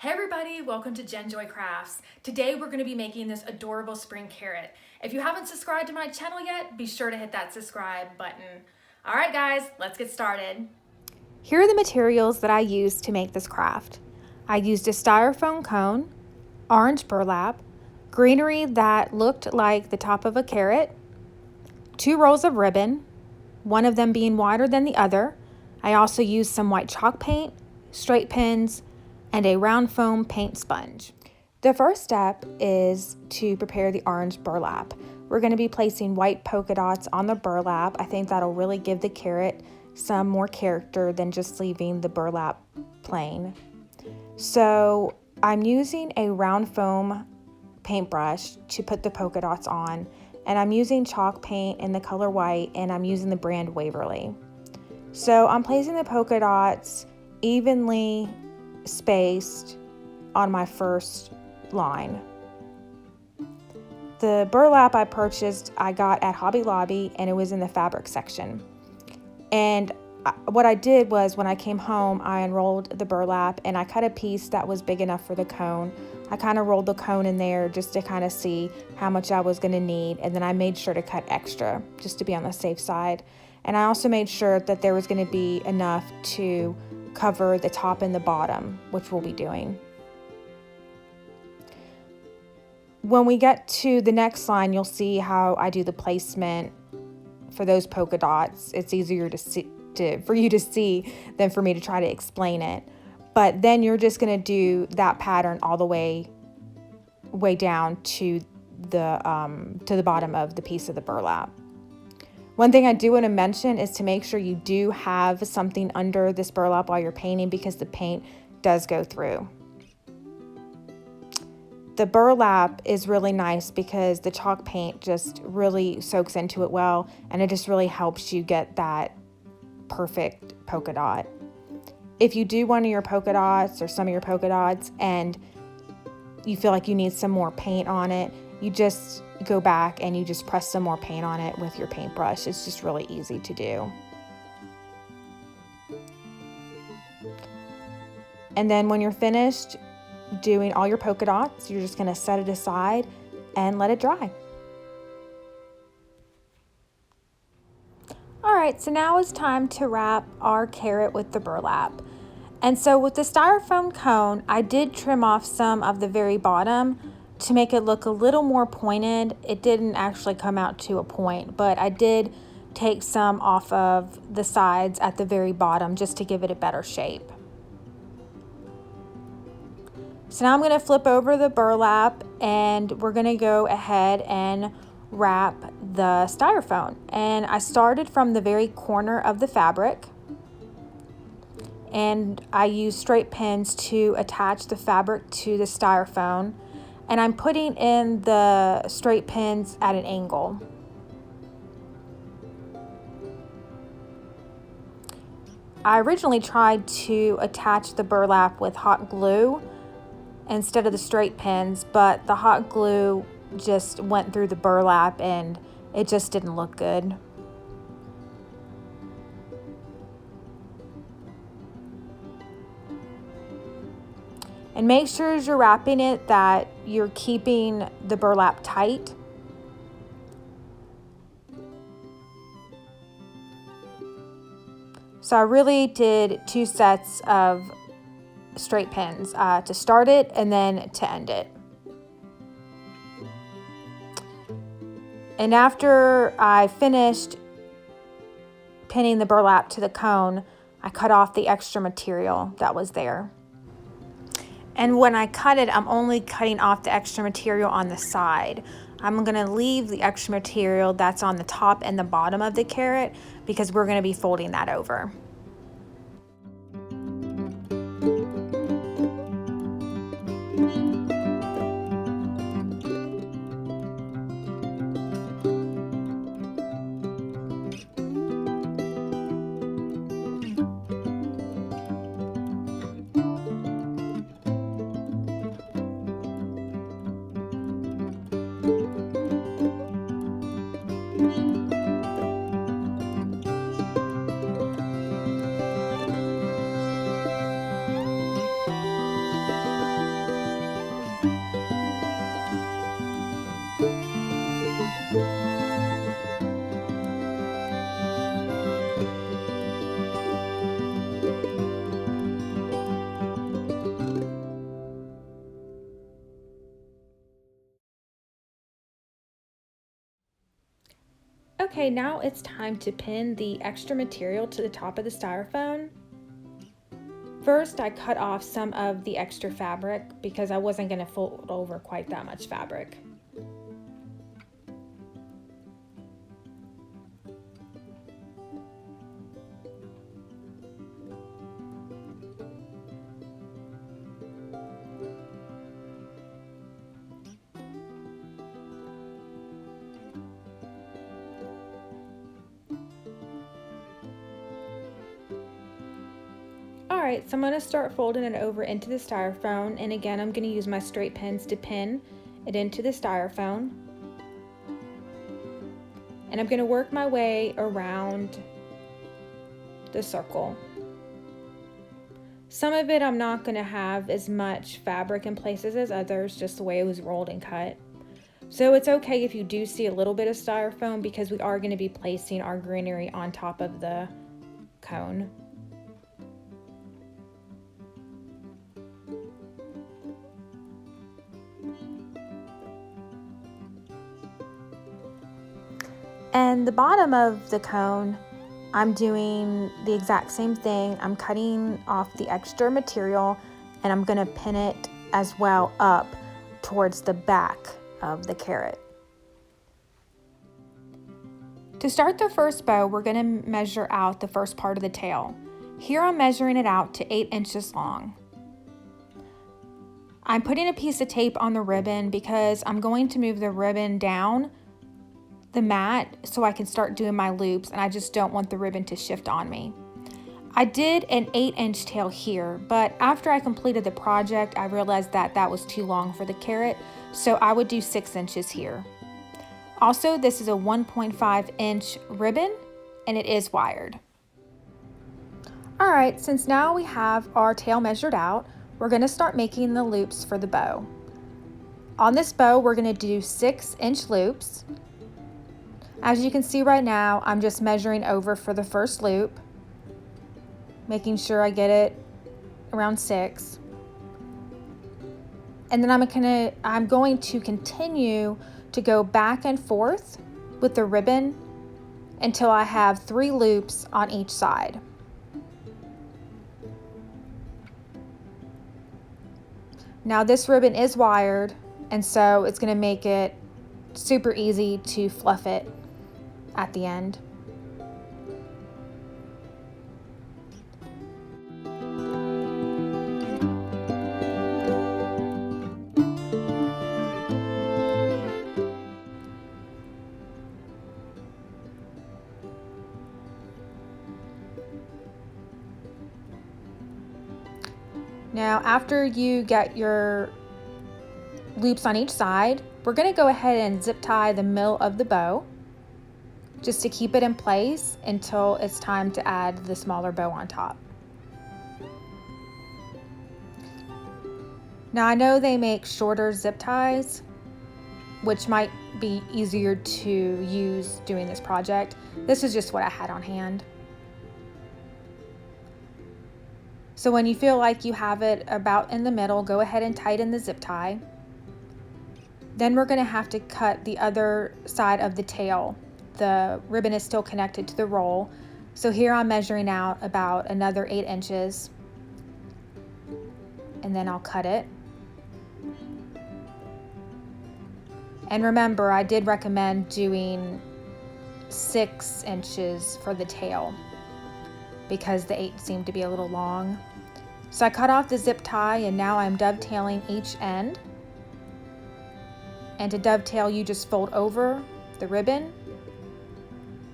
Hey everybody, welcome to Jen Joy Crafts. Today we're going to be making this adorable spring carrot. If you haven't subscribed to my channel yet, be sure to hit that subscribe button. All right guys, let's get started. Here are the materials that I used to make this craft. I used a styrofoam cone, orange burlap, greenery that looked like the top of a carrot, 2 rolls of ribbon, one of them being wider than the other. I also used some white chalk paint, straight pins, and a round foam paint sponge. The first step is to prepare the orange burlap. We're going to be placing white polka dots on the burlap. I think that'll really give the carrot some more character than just leaving the burlap plain. So I'm using a round foam paintbrush to put the polka dots on, and I'm using chalk paint in the color white, and I'm using the brand Waverly. So I'm placing the polka dots evenly spaced on my first line. The burlap I purchased, I got at Hobby Lobby, and it was in the fabric section. And what I did was, when I came home, I unrolled the burlap and I cut a piece that was big enough for the cone. I kind of rolled the cone in there just to kind of see how much I was going to need, and then I made sure to cut extra just to be on the safe side. And I also made sure that there was going to be enough to cover the top and the bottom, which we'll be doing. When we get to the next line, you'll see how I do the placement for those polka dots. It's easier for you to see than for me to try to explain it. But then you're just going to do that pattern all the way down to the bottom of the piece of the burlap. One thing I do want to mention is to make sure you do have something under this burlap while you're painting, because the paint does go through. The burlap is really nice because the chalk paint just really soaks into it well, and it just really helps you get that perfect polka dot. If you do one of your polka dots or some of your polka dots and you feel like you need some more paint on it, you just go back and you just press some more paint on it with your paintbrush. It's just really easy to do. And then when you're finished doing all your polka dots, you're just going to set it aside and let it dry. All right, so now it's time to wrap our carrot with the burlap. And so with the styrofoam cone, I did trim off some of the very bottom to make it look a little more pointed. It didn't actually come out to a point, but I did take some off of the sides at the very bottom just to give it a better shape. So now I'm going to flip over the burlap, and we're going to go ahead and wrap the styrofoam. And I started from the very corner of the fabric, and I used straight pins to attach the fabric to the styrofoam, and I'm putting in the straight pins at an angle. I originally tried to attach the burlap with hot glue instead of the straight pins, but the hot glue just went through the burlap and it just didn't look good. And make sure as you're wrapping it that you're keeping the burlap tight. So I really did 2 sets of straight pins to start it and then to end it. And after I finished pinning the burlap to the cone, I cut off the extra material that was there. And when I cut it, I'm only cutting off the extra material on the side. I'm going to leave the extra material that's on the top and the bottom of the carrot because we're going to be folding that over. Okay, now it's time to pin the extra material to the top of the styrofoam. First, I cut off some of the extra fabric because I wasn't going to fold over quite that much fabric. Alright, so I'm going to start folding it over into the styrofoam, and again I'm going to use my straight pins to pin it into the styrofoam. And I'm going to work my way around the circle. Some of it I'm not going to have as much fabric in places as others, just the way it was rolled and cut. So it's okay if you do see a little bit of styrofoam because we are going to be placing our greenery on top of the cone. And the bottom of the cone, I'm doing the exact same thing. I'm cutting off the extra material and I'm going to pin it as well up towards the back of the carrot. To start the first bow, we're going to measure out the first part of the tail. Here I'm measuring it out to 8 inches long. I'm putting a piece of tape on the ribbon because I'm going to move the ribbon down the mat so I can start doing my loops, and I just don't want the ribbon to shift on me. I did an 8-inch tail here, but after I completed the project I realized that that was too long for the carrot, so I would do 6 inches here. Also, this is a 1.5-inch ribbon and it is wired. Alright, since now we have our tail measured out, we're going to start making the loops for the bow. On this bow we're going to do 6-inch loops. As you can see right now, I'm just measuring over for the first loop, making sure I get it around 6. And then I'm going to continue to go back and forth with the ribbon until I have 3 loops on each side. Now this ribbon is wired, and so it's going to make it super easy to fluff it at the end. Now, after you get your loops on each side, we're going to go ahead and zip tie the middle of the bow just to keep it in place until it's time to add the smaller bow on top. Now I know they make shorter zip ties, which might be easier to use doing this project. This is just what I had on hand. So when you feel like you have it about in the middle, go ahead and tighten the zip tie. Then we're going to have to cut the other side of the tail. The ribbon is still connected to the roll. So here I'm measuring out about another 8 inches. And then I'll cut it. And remember, I did recommend doing 6 inches for the tail because the 8 seemed to be a little long. So I cut off the zip tie and now I'm dovetailing each end. And to dovetail, you just fold over the ribbon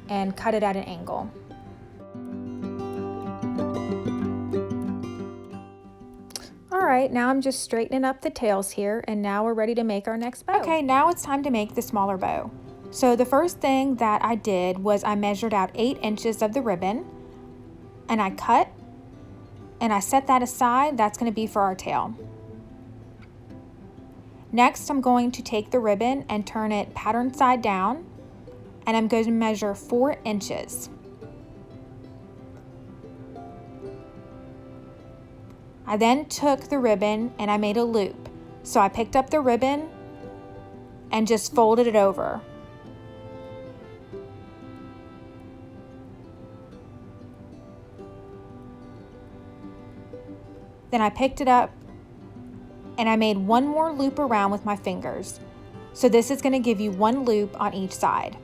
and cut it at an angle. Alright, now I'm just straightening up the tails here, and now we're ready to make our next bow. Okay, now it's time to make the smaller bow. So the first thing that I did was I measured out 8 inches of the ribbon, and I cut, and I set that aside. That's going to be for our tail. Next, I'm going to take the ribbon and turn it pattern side down, and I'm going to measure 4 inches. I then took the ribbon and I made a loop. So I picked up the ribbon and just folded it over. Then I picked it up and I made one more loop around with my fingers. So this is going to give you one loop on each side.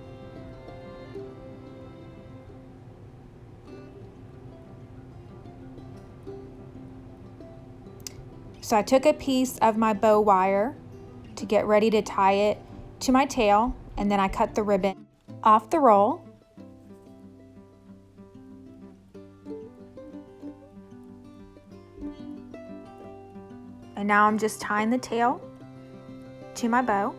So I took a piece of my bow wire to get ready to tie it to my tail, and then I cut the ribbon off the roll. And now I'm just tying the tail to my bow.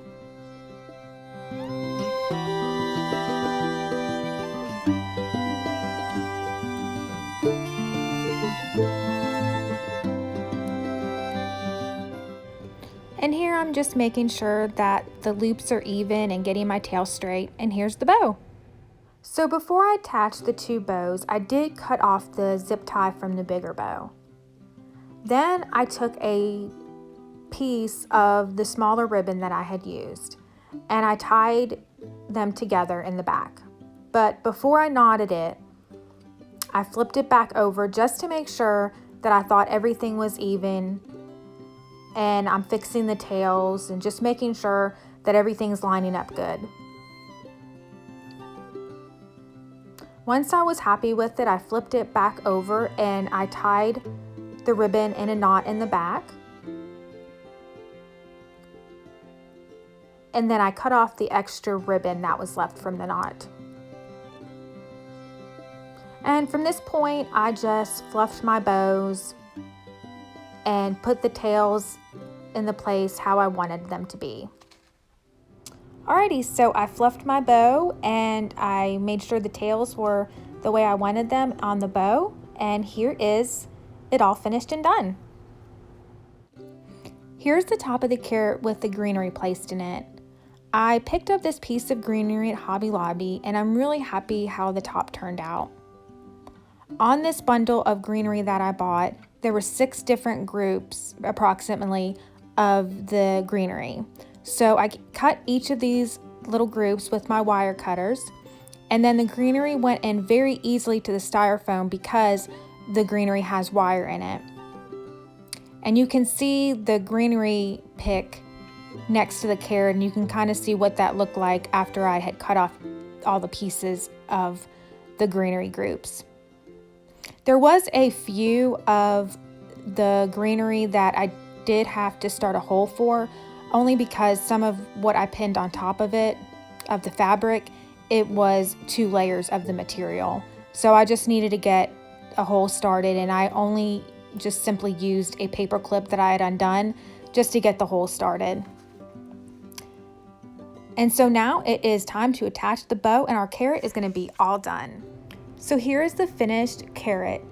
And here I'm just making sure that the loops are even and getting my tail straight, and here's the bow. So before I attached the two bows, I did cut off the zip tie from the bigger bow. Then I took a piece of the smaller ribbon that I had used and I tied them together in the back. But before I knotted it, I flipped it back over just to make sure that I thought everything was even, and I'm fixing the tails and just making sure that everything's lining up good. Once I was happy with it, I flipped it back over and I tied the ribbon in a knot in the back. And then I cut off the extra ribbon that was left from the knot. And from this point, I just fluffed my bows and put the tails in the place how I wanted them to be. Alrighty, so I fluffed my bow and I made sure the tails were the way I wanted them on the bow, and here is it all finished and done. Here's the top of the carrot with the greenery placed in it. I picked up this piece of greenery at Hobby Lobby and I'm really happy how the top turned out. On this bundle of greenery that I bought, there were 6 different groups approximately of the greenery. So I cut each of these little groups with my wire cutters, and then the greenery went in very easily to the styrofoam because the greenery has wire in it. And you can see the greenery pick next to the carrot, and you can kind of see what that looked like after I had cut off all the pieces of the greenery groups. There was a few of the greenery that I did have to start a hole for, only because some of what I pinned on top of it, of the fabric, it was 2 layers of the material. So I just needed to get a hole started, and I only just simply used a paper clip that I had undone just to get the hole started. And so now it is time to attach the bow, and our carrot is going to be all done. So here is the finished carrot.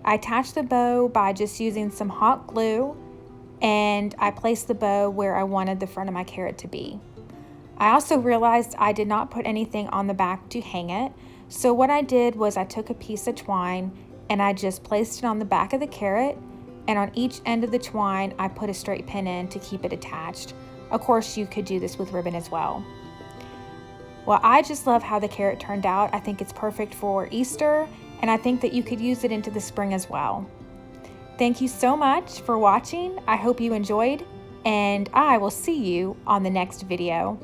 I attached the bow by just using some hot glue, and I placed the bow where I wanted the front of my carrot to be. I also realized I did not put anything on the back to hang it. So what I did was I took a piece of twine and I just placed it on the back of the carrot, and on each end of the twine I put a straight pin in to keep it attached. Of course, you could do this with ribbon as well. Well, I just love how the carrot turned out. I think it's perfect for Easter, and I think that you could use it into the spring as well. Thank you so much for watching. I hope you enjoyed, and I will see you on the next video.